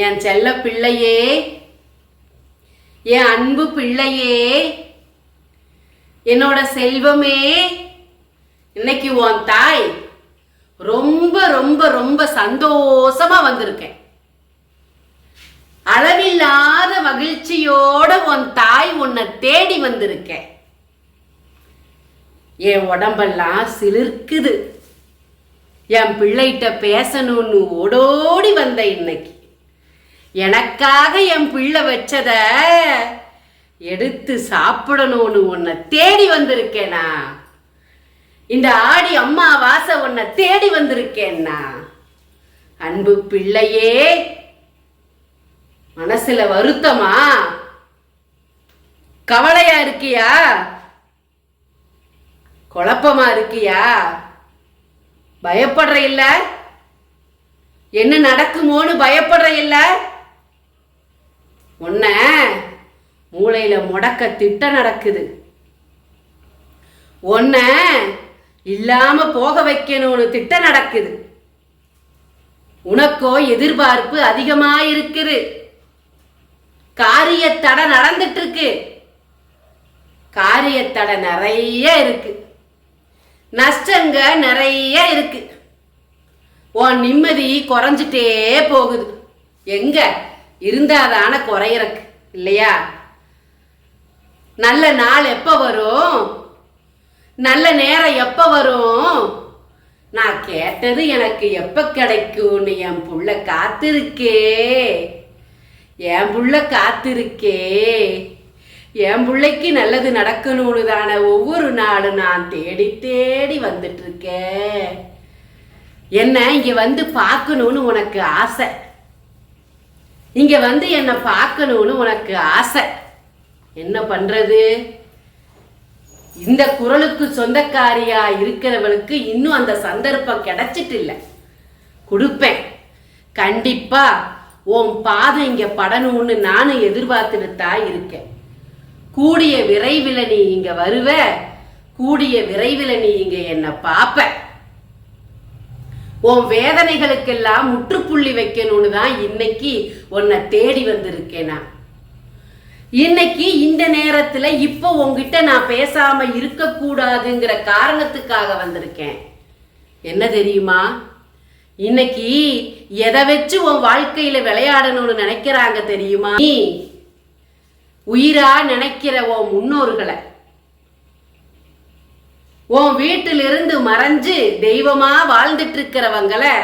என் செல்ல பிள்ளையே, என் அன்பு பிள்ளையே, என்னோட செல்வமே, இன்னைக்கு உன் தாய் ரொம்ப ரொம்ப ரொம்ப சந்தோஷமா வந்திருக்கேன். அளவில்லாத மகிழ்ச்சியோட உன் தாய் உன்னை தேடி வந்திருக்கேன். என் உடம்பெல்லாம் சிலிர்க்குது. என் பிள்ளைகிட்ட பேசணும்னு ஓடோடி வந்த இன்னைக்கு எனக்காக என் பிள்ளை வச்சத எடுத்து சாப்பிடணும்னு உன்னை தேடி வந்திருக்கேனா. இந்த ஆடி அம்மாவாசை உன்னை தேடி வந்திருக்கேன்னா. அன்பு பிள்ளையே, மனசுல வருத்தமா, கவலையா இருக்கியா, குழப்பமா இருக்கியா, பயப்படுற இல்ல, என்ன நடக்குமோன்னு பயப்படுற இல்ல, உன்ன மூளையில முடக்க திட்டம் நடக்குது, உன்ன இல்லாம போக வைக்கணும்னு திட்டம் நடக்குது. உனக்கோ எதிர்பார்ப்பு அதிகமா இருக்குது. காரியத்தடை நடந்துட்டு இருக்கு. காரியத்தடை நிறைய இருக்கு. நஷ்டங்க நிறைய இருக்கு. உன் நிம்மதி குறைஞ்சிட்டே போகுது. எங்க இருந்தாதான குறையறக்கு இல்லையா? நல்ல நாள் எப்ப வரும், நல்ல நேரம் எப்ப வரும், நான் கேட்டது எனக்கு எப்ப கிடைக்கும்னு என் புள்ள காத்திருக்கே. என் புள்ள காத்திருக்கே. என் பிள்ளைக்கு நல்லது நடக்கணும்னு தானே ஒவ்வொரு நாளும் நான் தேடி தேடி வந்துட்டு இருக்கேன். என்ன இங்க வந்து பார்க்கணும்னு உனக்கு ஆசை. இங்க வந்து என்னை பார்க்கணும்னு உனக்கு ஆசை. என்ன பண்றது? இந்த குரலுக்கு சொந்தக்காரியா இருக்கிறவளுக்கு இன்னும் அந்த சந்தர்ப்பம் கிடைச்சிட்டு இல்லை. கொடுப்பேன் கண்டிப்பா. உன் பாதம் இங்க படணும்னு நானும் எதிர்பார்த்துட்டு தான் இருக்கேன். கூடிய விரைவில் நீ இங்க வருவ. கூடிய விரைவில் நீ இங்க என்ன பாப்ப. உன் வேதனைகளுக்கெல்லாம் முற்றுப்புள்ளி வைக்கணும்னு தான் இன்னைக்கு உன்னை தேடி வந்திருக்கேன். நான் இன்னைக்கு இந்த நேரத்துல இப்போ உங்ககிட்ட நான் பேசாம இருக்க கூடாதுங்கிற காரணத்துக்காக வந்திருக்கேன். என்ன தெரியுமா? இன்னைக்கு எதை வச்சு உன் வாழ்க்கையில விளையாடணும்னு நினைக்கிறாங்க தெரியுமா? நீ உயிரா நினைக்கிற உன் முன்னோர்களை உன் வீட்டிலிருந்து மறைஞ்சு தெய்வமா வாழ்ந்துட்டு இருக்கிறவங்களை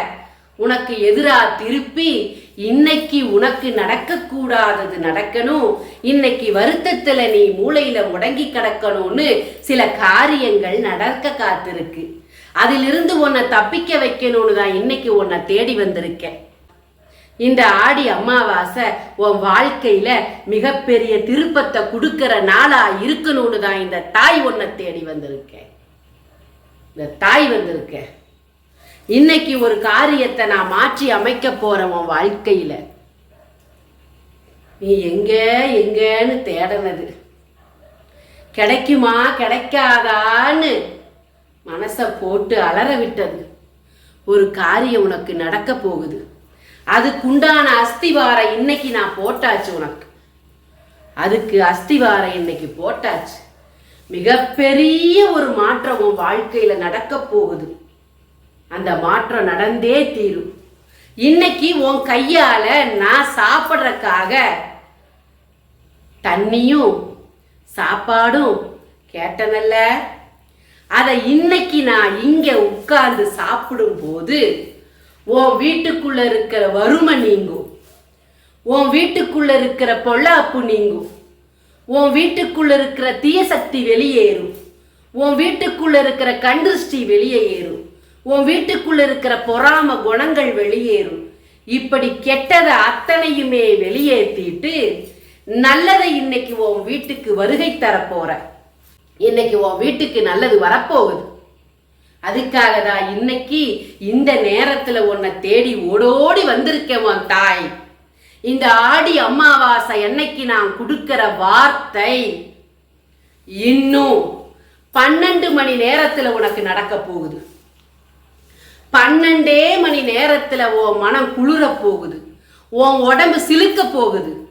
உனக்கு எதிரா திருப்பி இன்னைக்கு உனக்கு நடக்க கூடாதது நடக்கணும், இன்னைக்கு வருத்தத்துல நீ மூளையில முடங்கி கிடக்கணும்னு சில காரியங்கள் நடக்க காத்திருக்கு. அதிலிருந்து உன்னை தப்பிக்க வைக்கணும்னு தான் இன்னைக்கு உன்னை தேடி வந்திருக்கேன். இந்த ஆடி அமாவாசை உன் வாழ்க்கையில மிகப்பெரிய திருப்பத்தை கொடுக்கிற நாளா இருக்கணும்னு தான் இந்த தாய் உன்னை தேடி வந்திருக்கேன். இந்த தாய் வந்திருக்கேன். இன்னைக்கு ஒரு காரியத்தை நான் மாற்றி அமைக்க போறேன் உன் வாழ்க்கையில. நீ எங்க எங்கன்னு தேடனது கிடைக்குமா கிடைக்காதான்னு மனசை போட்டு அலற விட்டது ஒரு காரியம் உனக்கு நடக்க போகுது. அதுக்குண்டான அஸ்திவாரம் இன்னைக்கு நான் போட்டாச்சு. உனக்கு அதுக்கு அஸ்திவாரம் இன்னைக்கு போட்டாச்சு. மிகப்பெரிய ஒரு மாற்றம் உன் வாழ்க்கையில நடக்க போகுது. அந்த மாற்றம் நடந்தே தீரும். இன்னைக்கு உன் கையால நான் சாப்பிட்றதுக்காக தண்ணியும் சாப்பாடும் கேட்டனல்ல, அதை இன்னைக்கு நான் இங்க உட்கார்ந்து சாப்பிடும் போது உன் வீட்டுக்குள்ள இருக்கிற வறுமை நீங்கும், உன் வீட்டுக்குள்ள இருக்கிற பொல்லாப்பு நீங்கும், உன் வீட்டுக்குள்ள இருக்கிற தீய சக்தி வெளியேறும், உன் வீட்டுக்குள்ள இருக்கிற கண்டிருஷ்டி வெளியேறும், உன் வீட்டுக்குள்ள இருக்கிற பொறாம குணங்கள் வெளியேறும். இப்படி கெட்டதை அத்தனையுமே வெளியேற்றிட்டு நல்லதை இன்னைக்கு உன் வீட்டுக்கு வருகை தரப்போற. இன்னைக்கு உன் வீட்டுக்கு நல்லது வரப்போகுது. அதுக்காக தான் இன்னைக்கு இந்த நேரத்துல உன்னை தேடி ஓடோடி வந்திருக்கேன் உன் தாய். இந்த ஆடி அமாவாசை என்னைக்கு நான் கொடுக்கிற வார்த்தை இன்னும் 12 மணி நேரத்துல உனக்கு நடக்க போகுது. 12 மணி நேரத்துல உன் மனம் குளிர போகுது. உன் உடம்பு சிலுக்க போகுது.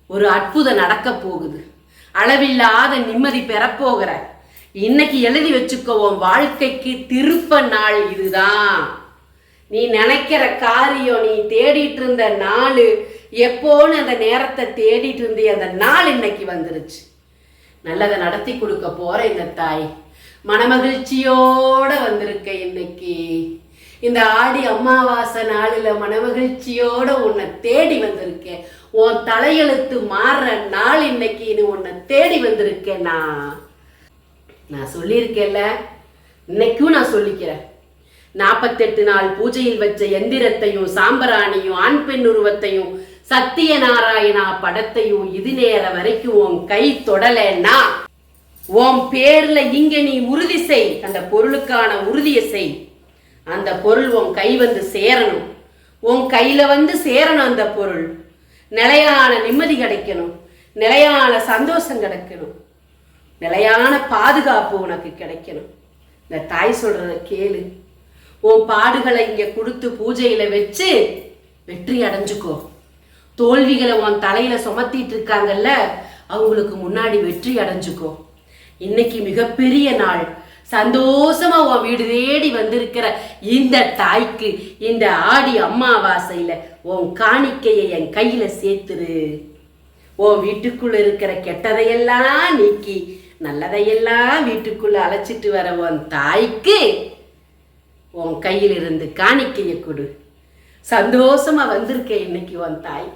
ஒரு அற்புதம் நடக்க போகுது. அளவில்லாத நிம்மதி பெறப்போகிற. இன்னைக்கு எழுதி வச்சுக்கோ, உன் வாழ்க்கைக்கு திருப்ப நாள் இதுதான். நீ நினைக்கிற காரியம், நீ தேடிட்டு இருந்த நாள், எப்போன்னு அந்த நேரத்தை தேடிட்டு இருந்தே அந்த நாள் இன்னைக்கு வந்துருச்சு. நல்லதை நடத்தி கொடுக்க போற இந்த தாய் மனமகிழ்ச்சியோட வந்திருக்க. இன்னைக்கு இந்த ஆடி அமாவாசை நாளில் மனமகிழ்ச்சியோட உன்னை தேடி வந்திருக்கேன். உன் தலையெழுத்து மாறுற நாள் இன்னைக்கு. இது உன்னை தேடி வந்திருக்கேன். நான் சொல்லியிருக்கேன்ல, இன்னைக்கும் நான் சொல்லிக்கிறேன். 48 நாள் பூஜையில் வச்ச எந்திரத்தையும் சாம்பராணியும் ஆண் பெண் உருவத்தையும் சத்தியநாராயணா படத்தையும் இது நேர வரைக்கும் உன் கை தொடலைன்னா உன் பேர்ல இங்க நீ உறுதி செய். அந்த பொருளுக்கான உறுதியை செய். அந்த பொருள் உன் கை வந்து சேரணும். உன் கையில வந்து சேரணும். அந்த பொருள் நிலையான நிம்மதி கிடைக்கணும். நிலையான சந்தோஷம் கிடைக்கணும். நிலையான பாதுகாப்பு உனக்கு கிடைக்கணும். இந்த தாய் சொல்றத கேளு. உன் பாடுகளை இங்க கொடுத்து பூஜையில வச்சு வெற்றி அடைஞ்சுக்கோ. தோல்விகளை உன் தலையில சுமத்திட்டு இருக்காங்கல்ல, அவங்களுக்கு முன்னாடி வெற்றி அடைஞ்சுக்கோ. இன்னைக்கு மிகப்பெரிய நாள். சந்தோஷமா உன் வீடு தேடி வந்திருக்கிற இந்த தாய்க்கு இந்த ஆடி அமாவாசையில உன் காணிக்கையை என் கையில சேர்த்துரு. உன் வீட்டுக்குள்ள இருக்கிற கெட்டதையெல்லாம் நீக்கி நல்லதையெல்லாம் வீட்டுக்குள்ள அழைச்சிட்டு வர உன் தாய்க்கு உன் கையில் இருந்து காணிக்கையை கொடு. சந்தோஷமா வந்திருக்கேன். இன்னைக்கு உன் தாய்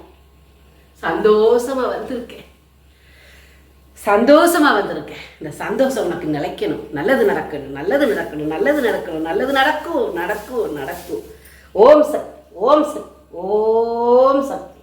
சந்தோஷமா வந்திருக்கேன். சந்தோஷமா வந்திருக்கேன். இந்த சந்தோஷம் உனக்கு நிலைக்கணும். நல்லது நடக்கணும். நல்லது நடக்கணும். நல்லது நடக்கணும். நல்லது நடக்கும். நடக்கும். நடக்கும். ஓம் சத். ஓம் சத். ஓம் சத்.